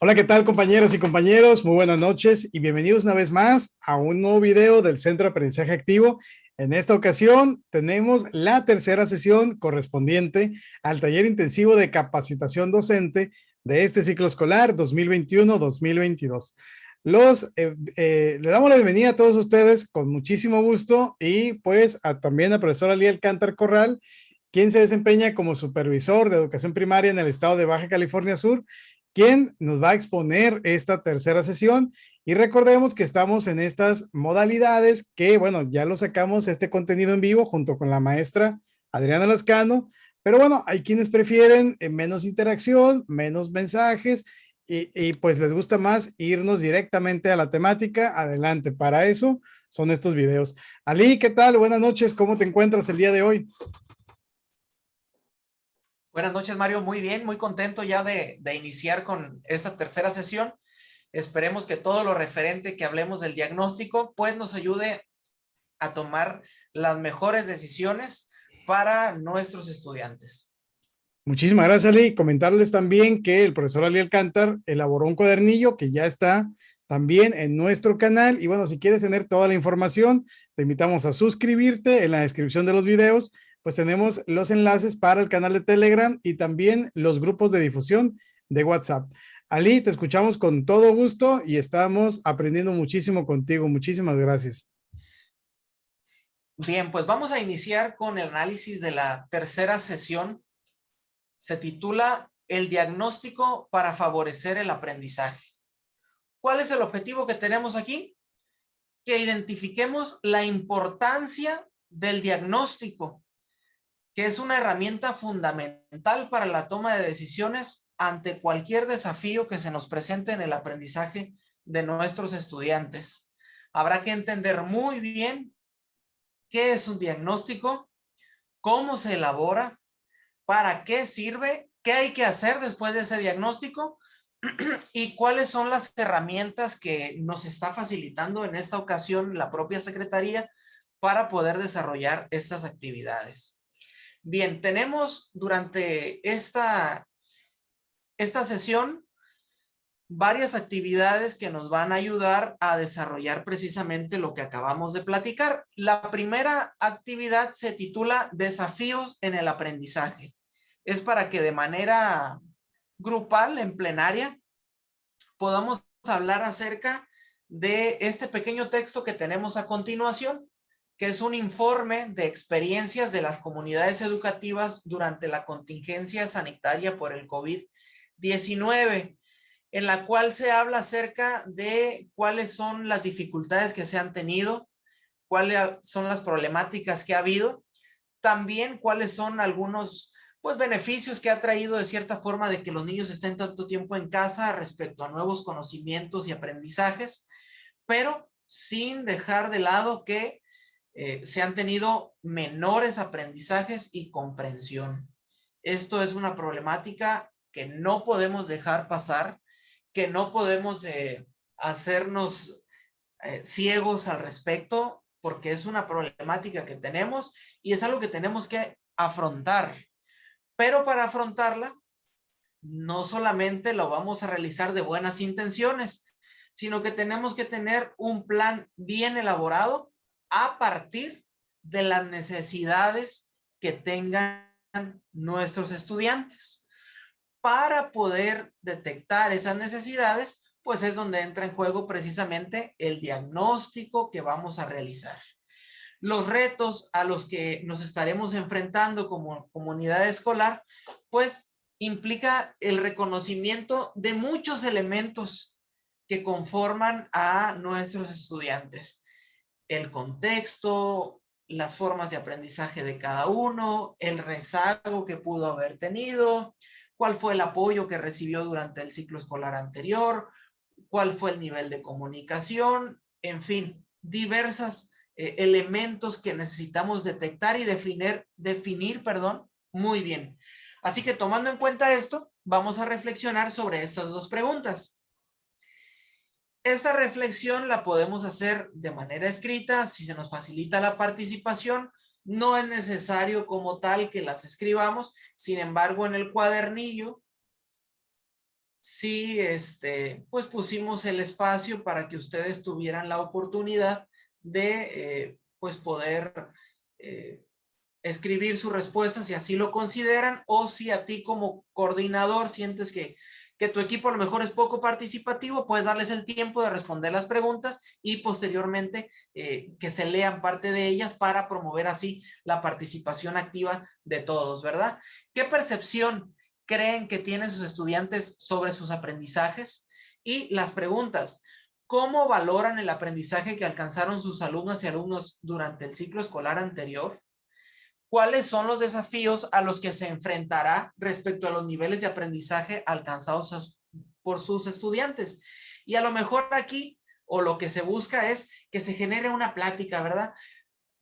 Hola, ¿qué tal compañeros y compañeros? Muy buenas noches y bienvenidos una vez más a un nuevo video del Centro de Aprendizaje Activo. En esta ocasión tenemos la tercera sesión correspondiente al taller intensivo de capacitación docente de este ciclo escolar 2021-2022. Le damos la bienvenida a todos ustedes con muchísimo gusto y pues también al profesor Ali Alcántar Corral, quien se desempeña como supervisor de educación primaria en el estado de Baja California Sur, quien nos va a exponer esta tercera sesión. Y recordemos que estamos en estas modalidades que, bueno, ya lo sacamos este contenido en vivo junto con la maestra Adriana Lascano, pero bueno, hay quienes prefieren menos interacción, menos mensajes y pues les gusta más irnos directamente a la temática. Adelante, para eso son estos videos. Ali, ¿qué tal? Buenas noches, ¿cómo te encuentras el día de hoy? Buenas noches, Mario. Muy bien, muy contento ya de iniciar con esta tercera sesión. Esperemos que todo lo referente que hablemos del diagnóstico, pues nos ayude a tomar las mejores decisiones para nuestros estudiantes. Muchísimas gracias, Ali. Comentarles también que el profesor Ali Alcántar elaboró un cuadernillo que ya está también en nuestro canal. Y bueno, si quieres tener toda la información, te invitamos a suscribirte. En la descripción de los videos, pues tenemos los enlaces para el canal de Telegram y también los grupos de difusión de WhatsApp. Ali, te escuchamos con todo gusto y estamos aprendiendo muchísimo contigo. Muchísimas gracias. Bien, pues vamos a iniciar con el análisis de la tercera sesión. Se titula El diagnóstico para favorecer el aprendizaje. ¿Cuál es el objetivo que tenemos aquí? Que identifiquemos la importancia del diagnóstico, que es una herramienta fundamental para la toma de decisiones ante cualquier desafío que se nos presente en el aprendizaje de nuestros estudiantes. Habrá que entender muy bien qué es un diagnóstico, cómo se elabora, para qué sirve, qué hay que hacer después de ese diagnóstico y cuáles son las herramientas que nos está facilitando en esta ocasión la propia Secretaría para poder desarrollar estas actividades. Bien, tenemos durante esta sesión varias actividades que nos van a ayudar a desarrollar precisamente lo que acabamos de platicar. La primera actividad se titula Desafíos en el aprendizaje. Es para que de manera grupal, en plenaria, podamos hablar acerca de este pequeño texto que tenemos a continuación, que es un informe de experiencias de las comunidades educativas durante la contingencia sanitaria por el COVID-19, en la cual se habla acerca de cuáles son las dificultades que se han tenido, cuáles son las problemáticas que ha habido, también cuáles son algunos pues beneficios que ha traído de cierta forma de que los niños estén tanto tiempo en casa respecto a nuevos conocimientos y aprendizajes, pero sin dejar de lado que se han tenido menores aprendizajes y comprensión. Esto es una problemática que no podemos dejar pasar, que no podemos hacernos ciegos al respecto, porque es una problemática que tenemos y es algo que tenemos que afrontar. Pero para afrontarla, no solamente lo vamos a realizar de buenas intenciones, sino que tenemos que tener un plan bien elaborado a partir de las necesidades que tengan nuestros estudiantes. Para poder detectar esas necesidades, pues es donde entra en juego precisamente el diagnóstico que vamos a realizar. Los retos a los que nos estaremos enfrentando como comunidad escolar, pues implica el reconocimiento de muchos elementos que conforman a nuestros estudiantes. El contexto, las formas de aprendizaje de cada uno, el rezago que pudo haber tenido, cuál fue el apoyo que recibió durante el ciclo escolar anterior, cuál fue el nivel de comunicación, en fin, diversas elementos que necesitamos detectar y definir, muy bien. Así que tomando en cuenta esto, vamos a reflexionar sobre estas dos preguntas. Esta reflexión la podemos hacer de manera escrita, si se nos facilita la participación. No es necesario como tal que las escribamos, sin embargo, en el cuadernillo sí, pues pusimos el espacio para que ustedes tuvieran la oportunidad de, pues poder escribir su respuesta si así lo consideran, o si a ti como coordinador sientes que tu equipo a lo mejor es poco participativo, puedes darles el tiempo de responder las preguntas y posteriormente que se lean parte de ellas para promover así la participación activa de todos, ¿verdad? ¿Qué percepción creen que tienen sus estudiantes sobre sus aprendizajes? Y las preguntas: ¿cómo valoran el aprendizaje que alcanzaron sus alumnas y alumnos durante el ciclo escolar anterior? ¿Cuáles son los desafíos a los que se enfrentará respecto a los niveles de aprendizaje alcanzados por sus estudiantes? Y a lo mejor aquí, o lo que se busca es que se genere una plática, ¿verdad?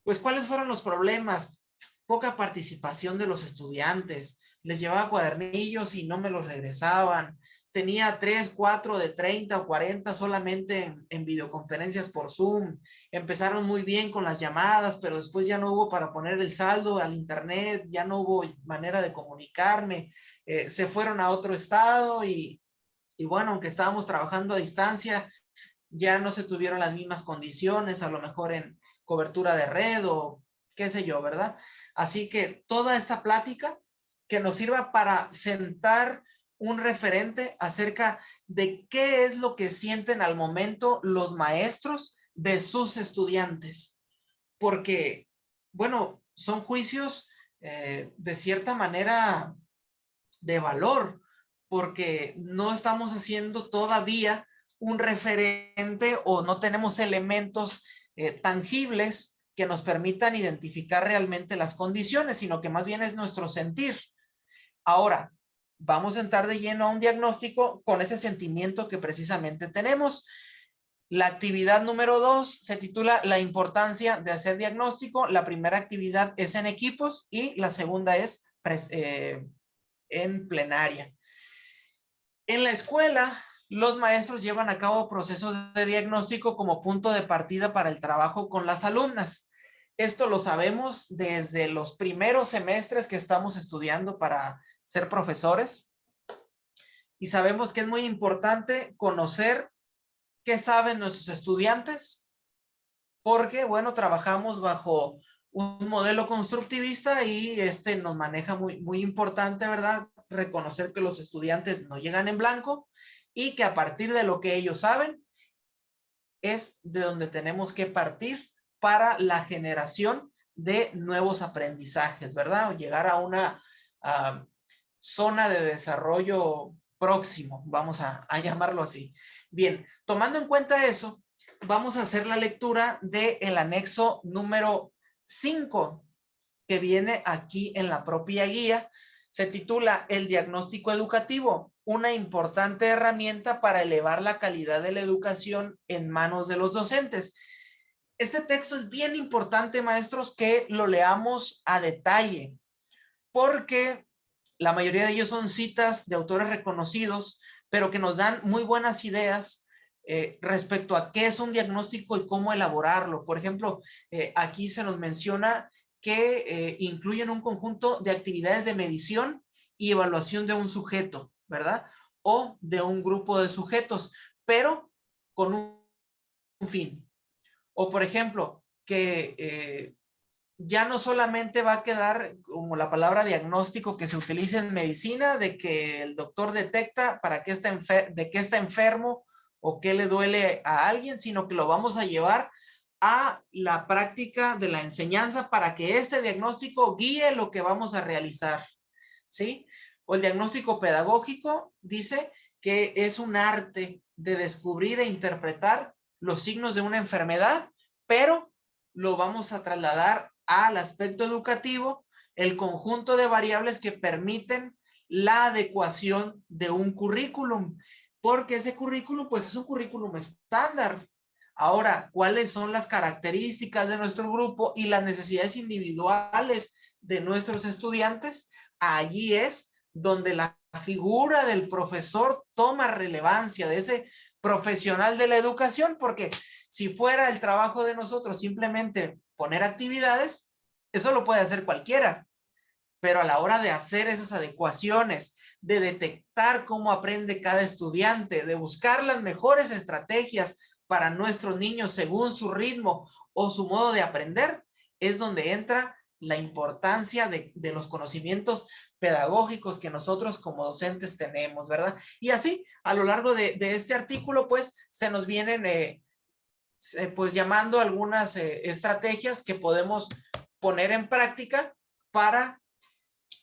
Pues, ¿cuáles fueron los problemas? Poca participación de los estudiantes. Les llevaba cuadernillos y no me los regresaban. Tenía 3, 4 de 30 o 40 solamente en videoconferencias por Zoom. Empezaron muy bien con las llamadas, pero después ya no hubo para poner el saldo al internet, ya no hubo manera de comunicarme. Se fueron a otro estado y bueno, aunque estábamos trabajando a distancia, ya no se tuvieron las mismas condiciones, a lo mejor en cobertura de red o qué sé yo, ¿verdad? Así que toda esta plática que nos sirva para sentar un referente acerca de qué es lo que sienten al momento los maestros de sus estudiantes. Porque, bueno, son juicios de cierta manera de valor, porque no estamos haciendo todavía un referente o no tenemos elementos tangibles que nos permitan identificar realmente las condiciones, sino que más bien es nuestro sentir. Ahora, vamos a entrar de lleno a un diagnóstico con ese sentimiento que precisamente tenemos. La actividad número 2 se titula La importancia de hacer diagnóstico. La primera actividad es en equipos y la segunda es en plenaria. En la escuela, los maestros llevan a cabo procesos de diagnóstico como punto de partida para el trabajo con las alumnas. Esto lo sabemos desde los primeros semestres que estamos estudiando para ser profesores, y sabemos que es muy importante conocer qué saben nuestros estudiantes, porque, bueno, trabajamos bajo un modelo constructivista y nos maneja muy importante, ¿verdad? Reconocer que los estudiantes no llegan en blanco y que a partir de lo que ellos saben es de donde tenemos que partir para la generación de nuevos aprendizajes, ¿verdad? O llegar a una zona de desarrollo próximo, vamos a llamarlo así. Bien, tomando en cuenta eso, vamos a hacer la lectura del anexo número 5, que viene aquí en la propia guía. Se titula El diagnóstico educativo, una importante herramienta para elevar la calidad de la educación en manos de los docentes. Este texto es bien importante, maestros, que lo leamos a detalle, porque la mayoría de ellos son citas de autores reconocidos, pero que nos dan muy buenas ideas respecto a qué es un diagnóstico y cómo elaborarlo. Por ejemplo, aquí se nos menciona que incluyen un conjunto de actividades de medición y evaluación de un sujeto, ¿verdad? O de un grupo de sujetos, pero con un fin. O, por ejemplo, que ya no solamente va a quedar como la palabra diagnóstico que se utiliza en medicina, de que el doctor detecta para qué de qué está enfermo o qué le duele a alguien, sino que lo vamos a llevar a la práctica de la enseñanza para que este diagnóstico guíe lo que vamos a realizar, ¿sí? O el diagnóstico pedagógico dice que es un arte de descubrir e interpretar los signos de una enfermedad, pero lo vamos a trasladar al aspecto educativo, el conjunto de variables que permiten la adecuación de un currículum, porque ese currículum pues es un currículum estándar. Ahora, ¿cuáles son las características de nuestro grupo y las necesidades individuales de nuestros estudiantes? Allí es donde la figura del profesor toma relevancia, de ese profesional de la educación, porque si fuera el trabajo de nosotros simplemente poner actividades, eso lo puede hacer cualquiera. pero a la hora de hacer esas adecuaciones, de detectar cómo aprende cada estudiante, de buscar las mejores estrategias para nuestros niños según su ritmo o su modo de aprender, es donde entra la importancia de los conocimientos pedagógicos que nosotros como docentes tenemos, ¿verdad? Y así, a lo largo de este artículo, pues, se nos vienen, pues, llamando algunas estrategias que podemos poner en práctica para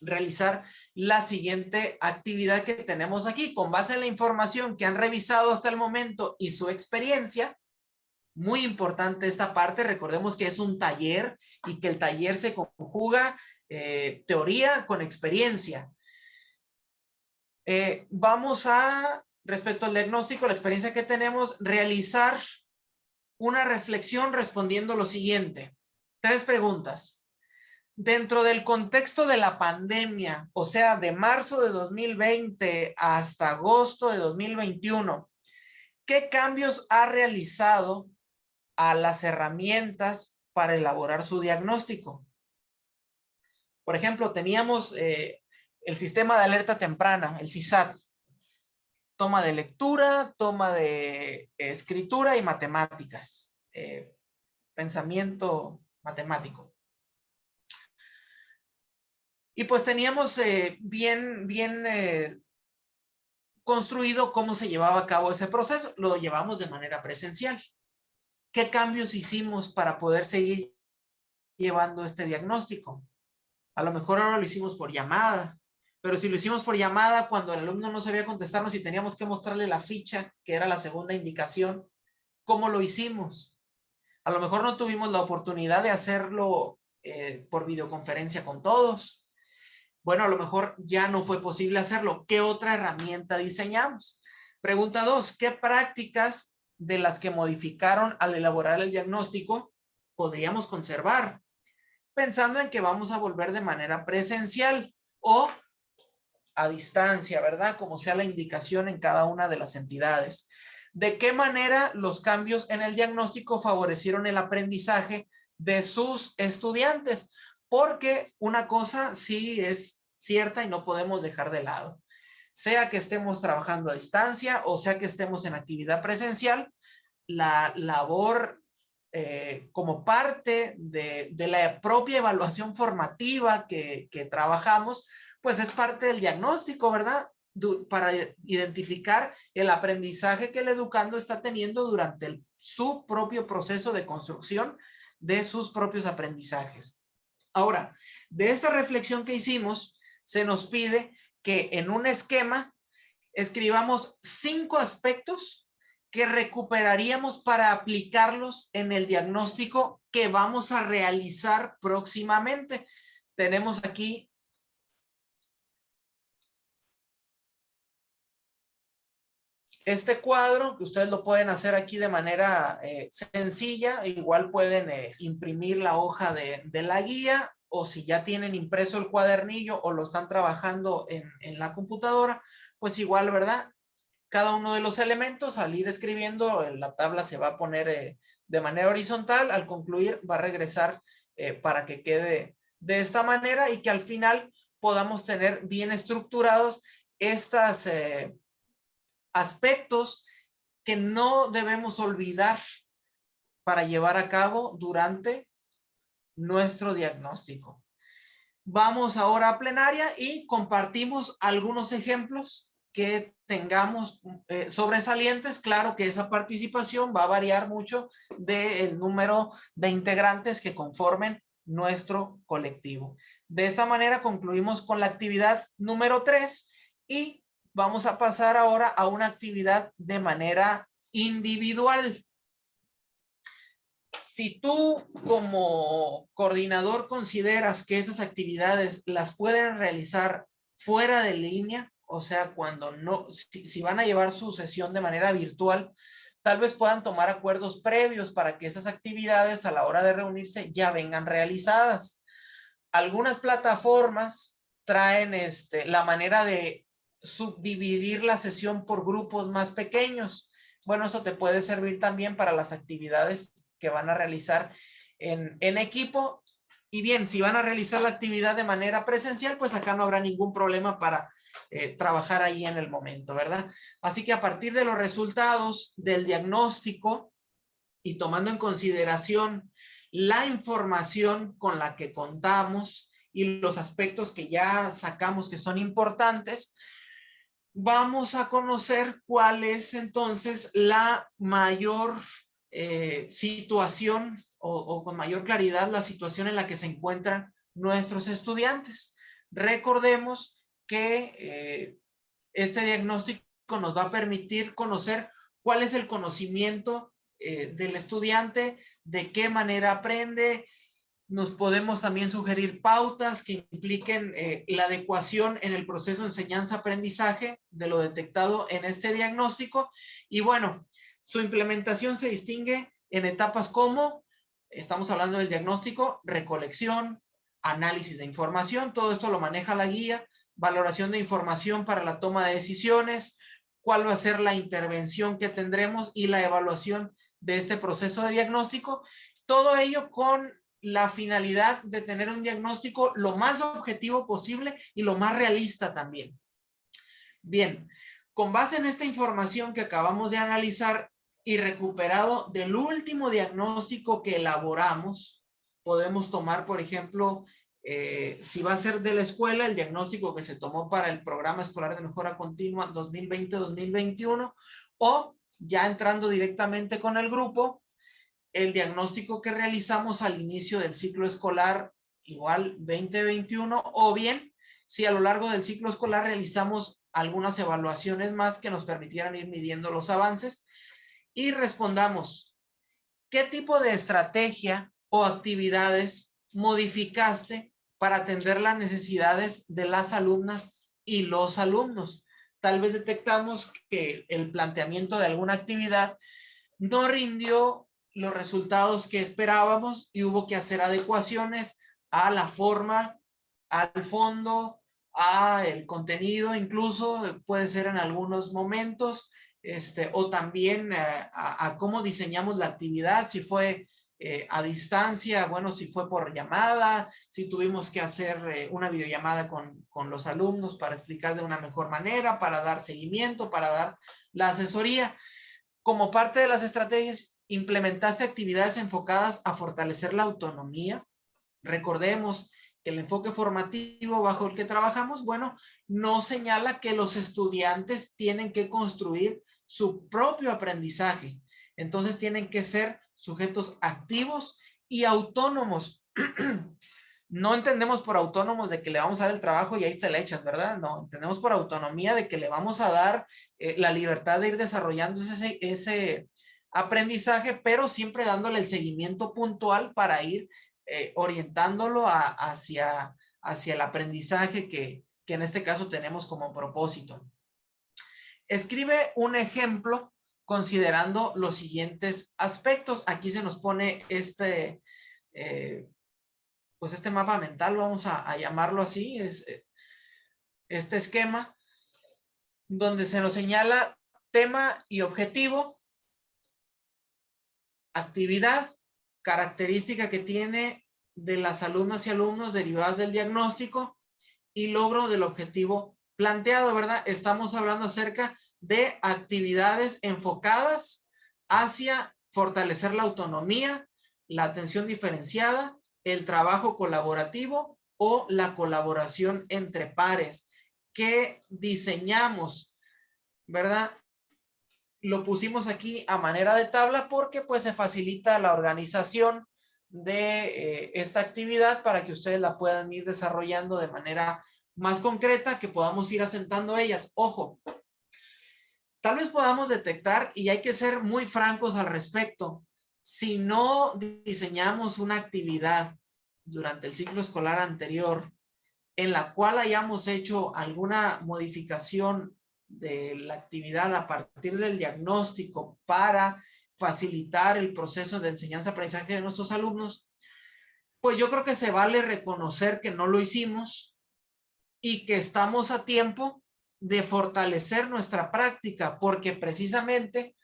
realizar la siguiente actividad que tenemos aquí. Con base en la información que han revisado hasta el momento y su experiencia, muy importante esta parte, recordemos que es un taller y que el taller se conjuga teoría con experiencia. Vamos a, respecto al diagnóstico, la experiencia que tenemos, realizar una reflexión respondiendo lo siguiente. 3 preguntas. Dentro del contexto de la pandemia, o sea, de marzo de 2020 hasta agosto de 2021, ¿qué cambios ha realizado a las herramientas para elaborar su diagnóstico? Por ejemplo, teníamos el sistema de alerta temprana, el SISAT, toma de lectura, toma de escritura y matemáticas, pensamiento matemático. Y pues teníamos bien construido cómo se llevaba a cabo ese proceso. Lo llevamos de manera presencial. ¿Qué cambios hicimos para poder seguir llevando este diagnóstico? A lo mejor ahora lo hicimos por llamada, pero si lo hicimos por llamada, cuando el alumno no sabía contestarnos y teníamos que mostrarle la ficha, que era la segunda indicación, ¿cómo lo hicimos? A lo mejor no tuvimos la oportunidad de hacerlo por videoconferencia con todos. Bueno, a lo mejor ya no fue posible hacerlo. ¿Qué otra herramienta diseñamos? Pregunta 2. ¿Qué prácticas de las que modificaron al elaborar el diagnóstico podríamos conservar? Pensando en que vamos a volver de manera presencial o a distancia, ¿verdad? Como sea la indicación en cada una de las entidades. ¿De qué manera los cambios en el diagnóstico favorecieron el aprendizaje de sus estudiantes? Porque una cosa sí es cierta y no podemos dejar de lado. Sea que estemos trabajando a distancia o sea que estemos en actividad presencial, la labor como parte de la propia evaluación formativa que trabajamos, pues es parte del diagnóstico, ¿verdad? Para identificar el aprendizaje que el educando está teniendo durante su propio proceso de construcción de sus propios aprendizajes. Ahora, de esta reflexión que hicimos, se nos pide que en un esquema escribamos 5 aspectos que recuperaríamos para aplicarlos en el diagnóstico que vamos a realizar próximamente. Tenemos aquí este cuadro, que ustedes lo pueden hacer aquí de manera sencilla. Igual pueden imprimir la hoja de la guía, o si ya tienen impreso el cuadernillo o lo están trabajando en la computadora, pues igual, ¿verdad? Cada uno de los elementos, al ir escribiendo, la tabla se va a poner de manera horizontal. Al concluir, va a regresar para que quede de esta manera y que al final podamos tener bien estructurados estos aspectos que no debemos olvidar para llevar a cabo durante nuestro diagnóstico. Vamos ahora a plenaria y compartimos algunos ejemplos que tengamos sobresalientes. Claro que esa participación va a variar mucho del número de integrantes que conformen nuestro colectivo. De esta manera concluimos con la actividad número 3 y vamos a pasar ahora a una actividad de manera individual. Si tú como coordinador consideras que esas actividades las pueden realizar fuera de línea, o sea, cuando no, si van a llevar su sesión de manera virtual, tal vez puedan tomar acuerdos previos para que esas actividades a la hora de reunirse ya vengan realizadas. Algunas plataformas traen la manera de subdividir la sesión por grupos más pequeños. Bueno, esto te puede servir también para las actividades que van a realizar en equipo. Y bien, si van a realizar la actividad de manera presencial, pues acá no habrá ningún problema para trabajar ahí en el momento, ¿verdad? Así que a partir de los resultados del diagnóstico y tomando en consideración la información con la que contamos y los aspectos que ya sacamos que son importantes, vamos a conocer cuál es entonces la mayor situación o con mayor claridad la situación en la que se encuentran nuestros estudiantes. Recordemos que este diagnóstico nos va a permitir conocer cuál es el conocimiento del estudiante, de qué manera aprende. Nos podemos también sugerir pautas que impliquen la adecuación en el proceso de enseñanza-aprendizaje de lo detectado en este diagnóstico. Y bueno, su implementación se distingue en etapas como, estamos hablando del diagnóstico, recolección, análisis de información, todo esto lo maneja la guía, valoración de información para la toma de decisiones, cuál va a ser la intervención que tendremos y la evaluación de este proceso de diagnóstico. Todo ello con la finalidad de tener un diagnóstico lo más objetivo posible y lo más realista también. Bien, con base en esta información que acabamos de analizar y recuperado del último diagnóstico que elaboramos, podemos tomar, por ejemplo, si va a ser de la escuela, el diagnóstico que se tomó para el Programa Escolar de Mejora Continua 2020-2021, o ya entrando directamente con el grupo, el diagnóstico que realizamos al inicio del ciclo escolar igual 2021, o bien si a lo largo del ciclo escolar realizamos algunas evaluaciones más que nos permitieran ir midiendo los avances y respondamos, ¿qué tipo de estrategia o actividades modificaste para atender las necesidades de las alumnas y los alumnos? Tal vez detectamos que el planteamiento de alguna actividad no rindió los resultados que esperábamos y hubo que hacer adecuaciones a la forma, al fondo, a el contenido, incluso puede ser en algunos momentos, o también a cómo diseñamos la actividad, si fue a distancia, bueno, si fue por llamada, si tuvimos que hacer una videollamada con los alumnos para explicar de una mejor manera, para dar seguimiento, para dar la asesoría. Como parte de las estrategias, implementaste actividades enfocadas a fortalecer la autonomía. Recordemos que el enfoque formativo bajo el que trabajamos, bueno, no señala que los estudiantes tienen que construir su propio aprendizaje. Entonces tienen que ser sujetos activos y autónomos. No entendemos por autónomos de que le vamos a dar el trabajo y ahí te le echas, ¿verdad? No, entendemos por autonomía de que le vamos a dar la libertad de ir desarrollando ese aprendizaje, pero siempre dándole el seguimiento puntual para ir orientándolo hacia el aprendizaje que en este caso tenemos como propósito. Escribe un ejemplo considerando los siguientes aspectos. Aquí se nos pone pues este mapa mental, vamos a llamarlo así, es este esquema, donde se nos señala tema y objetivo, actividad, característica que tiene de las alumnas y alumnos derivadas del diagnóstico y logro del objetivo planteado, ¿verdad? Estamos hablando acerca de actividades enfocadas hacia fortalecer la autonomía, la atención diferenciada, el trabajo colaborativo o la colaboración entre pares que diseñamos, ¿verdad? Lo pusimos aquí a manera de tabla porque pues se facilita la organización de esta actividad para que ustedes la puedan ir desarrollando de manera más concreta, que podamos ir asentando ellas. Ojo, tal vez podamos detectar, y hay que ser muy francos al respecto, si no diseñamos una actividad durante el ciclo escolar anterior en la cual hayamos hecho alguna modificación de la actividad a partir del diagnóstico para facilitar el proceso de enseñanza-aprendizaje de nuestros alumnos, pues yo creo que se vale reconocer que no lo hicimos y que estamos a tiempo de fortalecer nuestra práctica, porque precisamente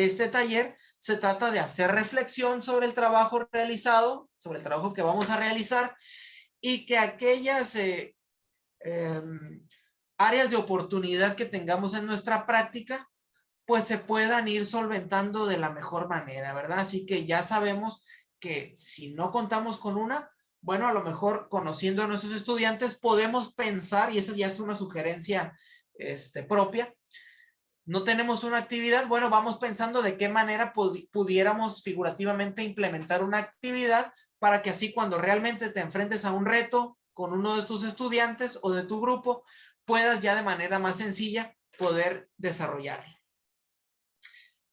este taller se trata de hacer reflexión sobre el trabajo realizado, sobre el trabajo que vamos a realizar, y que aquellas áreas de oportunidad que tengamos en nuestra práctica, pues se puedan ir solventando de la mejor manera, ¿verdad? Así que ya sabemos que si no contamos con una, bueno, a lo mejor conociendo a nuestros estudiantes podemos pensar, y esa ya es una sugerencia propia, no tenemos una actividad, bueno, vamos pensando de qué manera pudiéramos figurativamente implementar una actividad para que así cuando realmente te enfrentes a un reto con uno de tus estudiantes o de tu grupo, puedas ya de manera más sencilla poder desarrollarlo.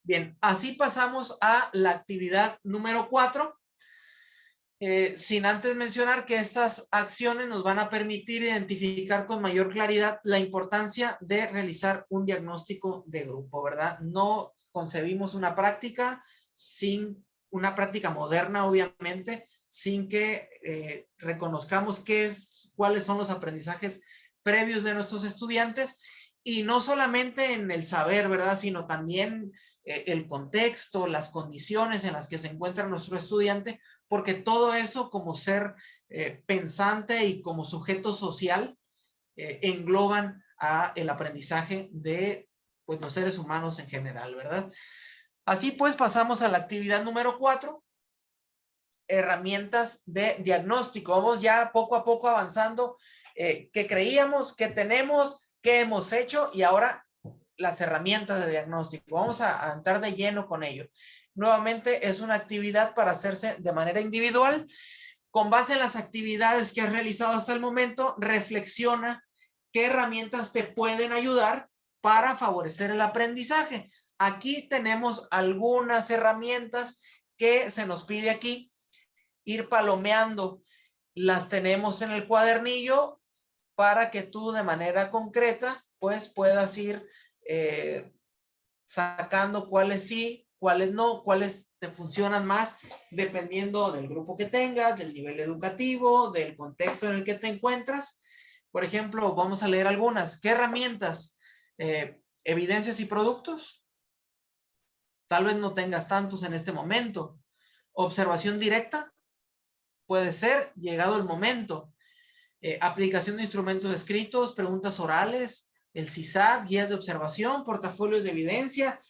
Bien, así pasamos a la actividad número 4. Sin antes mencionar que estas acciones nos van a permitir identificar con mayor claridad la importancia de realizar un diagnóstico de grupo, ¿verdad? No concebimos una práctica sin una práctica moderna, obviamente, sin que reconozcamos cuáles son los aprendizajes previos de nuestros estudiantes, y no solamente en el saber, ¿verdad? Sino también el contexto, las condiciones en las que se encuentra nuestro estudiante, porque todo eso como ser pensante y como sujeto social engloban a el aprendizaje de pues, los seres humanos en general, ¿verdad? Así pues pasamos a la actividad número 4, herramientas de diagnóstico. Vamos ya poco a poco avanzando, qué creíamos, qué tenemos, qué hemos hecho y ahora las herramientas de diagnóstico. Vamos a entrar de lleno con ello. Nuevamente es una actividad para hacerse de manera individual. Con base en las actividades que has realizado hasta el momento, reflexiona qué herramientas te pueden ayudar para favorecer el aprendizaje. Aquí tenemos algunas herramientas que se nos pide aquí ir palomeando. Las tenemos en el cuadernillo para que tú de manera concreta pues puedas ir sacando cuáles sí, cuáles no, cuáles te funcionan más dependiendo del grupo que tengas, del nivel educativo, del contexto en el que te encuentras. Por ejemplo, vamos a leer algunas. ¿Qué herramientas? Evidencias y productos. Tal vez no tengas tantos en este momento. Observación directa. Puede ser, llegado el momento. Aplicación de instrumentos escritos, preguntas orales, el CISAT, guías de observación, portafolios de evidencia.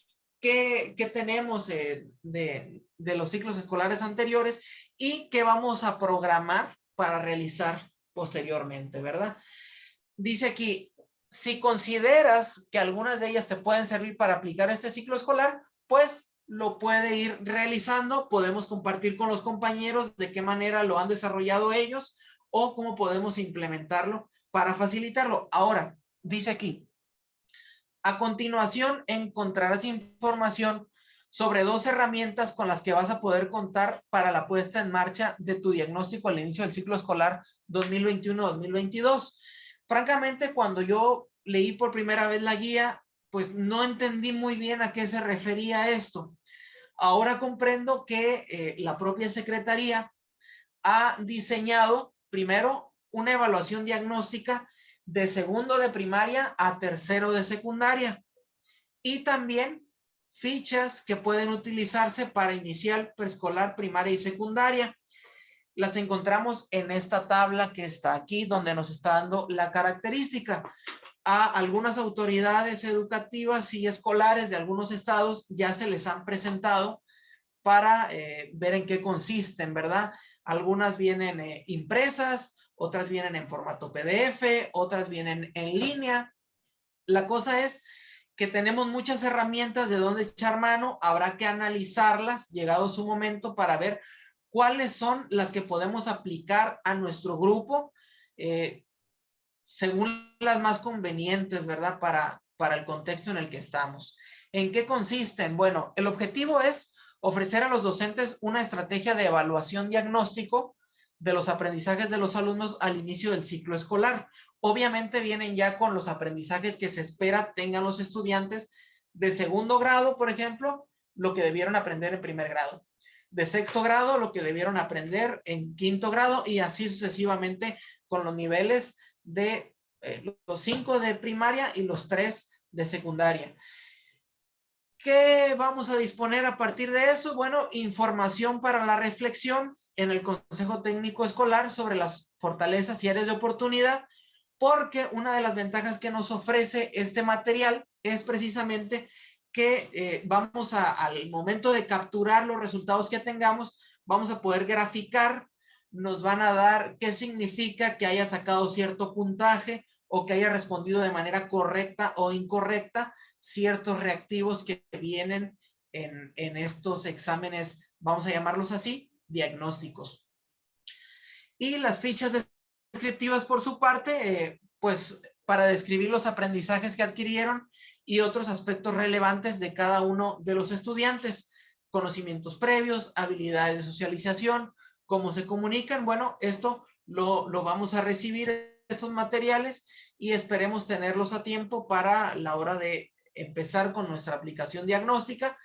¿Qué tenemos de los ciclos escolares anteriores y qué vamos a programar para realizar posteriormente, ¿verdad? Dice aquí, si consideras que algunas de ellas te pueden servir para aplicar este ciclo escolar, pues lo puede ir realizando. Podemos compartir con los compañeros de qué manera lo han desarrollado ellos o cómo podemos implementarlo para facilitarlo. Ahora, dice aquí, a continuación encontrarás información sobre 2 herramientas con las que vas a poder contar para la puesta en marcha de tu diagnóstico al inicio del ciclo escolar 2021-2022. Francamente, cuando yo leí por primera vez la guía, pues no entendí muy bien a qué se refería esto. Ahora comprendo que la propia Secretaría ha diseñado primero una evaluación diagnóstica de segundo de primaria a tercero de secundaria y también fichas que pueden utilizarse para inicial, preescolar, primaria y secundaria. Las encontramos en esta tabla que está aquí, donde nos está dando la característica. A algunas autoridades educativas y escolares de algunos estados ya se les han presentado para ver en qué consisten, ¿verdad? Algunas vienen impresas, otras vienen en formato PDF, otras vienen en línea. La cosa es que tenemos muchas herramientas de donde echar mano. Habrá que analizarlas llegado su momento para ver cuáles son las que podemos aplicar a nuestro grupo según las más convenientes, ¿verdad? Para el contexto en el que estamos. ¿En qué consisten? Bueno, el objetivo es ofrecer a los docentes una estrategia de evaluación diagnóstico de los aprendizajes de los alumnos al inicio del ciclo escolar. Obviamente vienen ya con los aprendizajes que se espera tengan los estudiantes de segundo grado, por ejemplo, lo que debieron aprender en primer grado. De sexto grado, lo que debieron aprender en quinto grado y así sucesivamente con los niveles de los 5 de primaria y los 3 de secundaria. ¿Qué vamos a disponer a partir de esto? Bueno, información para la reflexión en el Consejo Técnico Escolar sobre las fortalezas y áreas de oportunidad, porque una de las ventajas que nos ofrece este material es precisamente que al momento de capturar los resultados que tengamos, vamos a poder graficar, nos van a dar qué significa que haya sacado cierto puntaje o que haya respondido de manera correcta o incorrecta ciertos reactivos que vienen en estos exámenes, vamos a llamarlos así, diagnósticos. Y las fichas descriptivas por su parte, pues para describir los aprendizajes que adquirieron y otros aspectos relevantes de cada uno de los estudiantes, conocimientos previos, habilidades de socialización, cómo se comunican. Bueno, esto lo vamos a recibir, estos materiales, y esperemos tenerlos a tiempo para la hora de empezar con nuestra aplicación diagnóstica,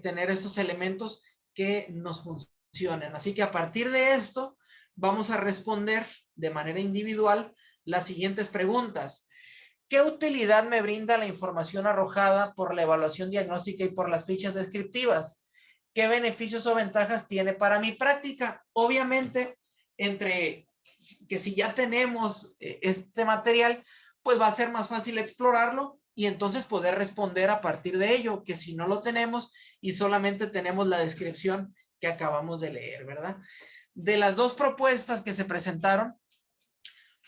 tener estos elementos que nos funcionen. Así que a partir de esto, vamos a responder de manera individual las siguientes preguntas. ¿Qué utilidad me brinda la información arrojada por la evaluación diagnóstica y por las fichas descriptivas? ¿Qué beneficios o ventajas tiene para mi práctica? Obviamente, entre que si ya tenemos este material, pues va a ser más fácil explorarlo y entonces poder responder a partir de ello, que si no lo tenemos y solamente tenemos la descripción que acabamos de leer, ¿verdad? De las dos propuestas que se presentaron,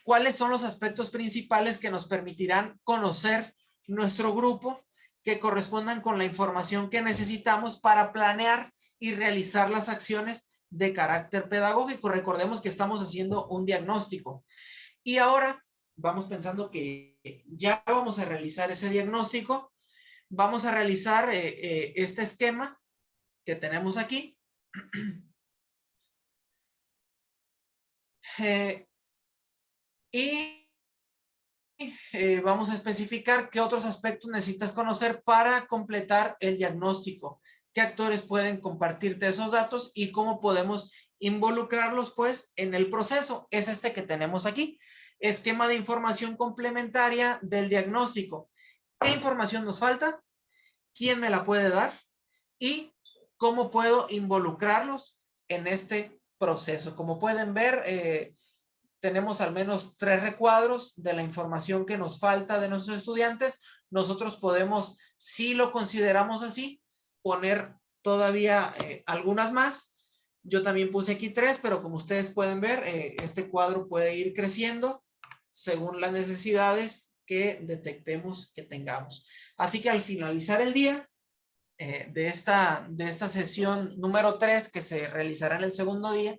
¿cuáles son los aspectos principales que nos permitirán conocer nuestro grupo, que correspondan con la información que necesitamos para planear y realizar las acciones de carácter pedagógico? Recordemos que estamos haciendo un diagnóstico. Y ahora vamos pensando que ya vamos a realizar ese diagnóstico. Vamos a realizar este esquema que tenemos aquí. Vamos a especificar qué otros aspectos necesitas conocer para completar el diagnóstico, qué actores pueden compartirte esos datos y cómo podemos involucrarlos pues en el proceso. Es este que tenemos aquí, esquema de información complementaria del diagnóstico. ¿Qué información nos falta? ¿Quién me la puede dar? ¿Y cómo puedo involucrarlos en este proceso? Como pueden ver, tenemos al menos 3 recuadros de la información que nos falta de nuestros estudiantes. Nosotros podemos, si lo consideramos así, poner todavía algunas más. Yo también puse aquí 3, pero como ustedes pueden ver, este cuadro puede ir creciendo según las necesidades que detectemos que tengamos. Así que al finalizar el día de esta sesión número 3, que se realizará en el segundo día,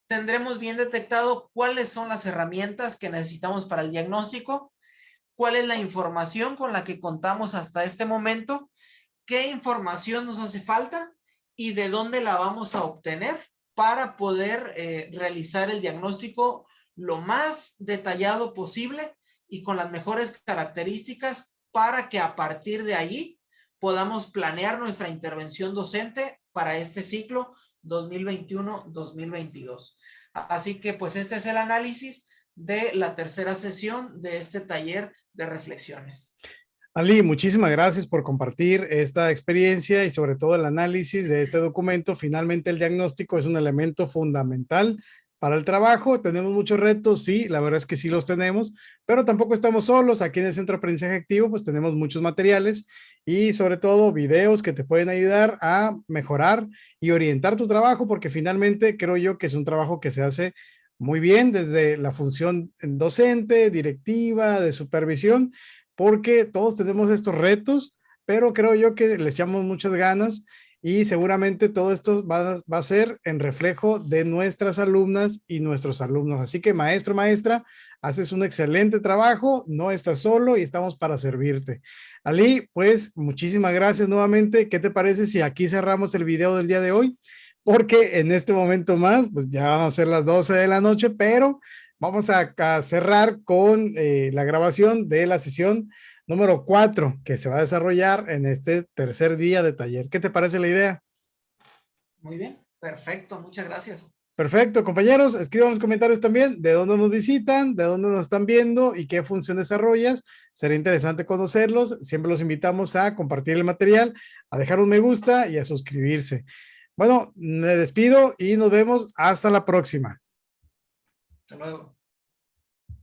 tendremos bien detectado cuáles son las herramientas que necesitamos para el diagnóstico, cuál es la información con la que contamos hasta este momento, qué información nos hace falta y de dónde la vamos a obtener para poder realizar el diagnóstico lo más detallado posible y con las mejores características, para que a partir de allí podamos planear nuestra intervención docente para este ciclo 2021-2022. Así que pues este es el análisis de la tercera sesión de este taller de reflexiones. Ali, muchísimas gracias por compartir esta experiencia y sobre todo el análisis de este documento. Finalmente, el diagnóstico es un elemento fundamental para el trabajo. Tenemos muchos retos, sí, la verdad es que sí los tenemos, pero tampoco estamos solos. Aquí en el Centro de Aprendizaje Activo, pues tenemos muchos materiales y sobre todo videos que te pueden ayudar a mejorar y orientar tu trabajo, porque finalmente creo yo que es un trabajo que se hace muy bien desde la función docente, directiva, de supervisión, porque todos tenemos estos retos, pero creo yo que les echamos muchas ganas y seguramente todo esto va a ser en reflejo de nuestras alumnas y nuestros alumnos. Así que maestro, maestra, haces un excelente trabajo, no estás solo y estamos para servirte. Ali, pues muchísimas gracias nuevamente. ¿Qué te parece si aquí cerramos el video del día de hoy? Porque en este momento más, pues ya van a ser las 12 de la noche, pero vamos a cerrar con la grabación de la sesión número 4 que se va a desarrollar en este tercer día de taller. ¿Qué te parece la idea? Muy bien, perfecto, muchas gracias. Perfecto, compañeros, escriban en los comentarios también de dónde nos visitan, de dónde nos están viendo y qué función desarrollas. Será interesante conocerlos. Siempre los invitamos a compartir el material, a dejar un me gusta y a suscribirse. Bueno, me despido y nos vemos hasta la próxima. Hasta luego.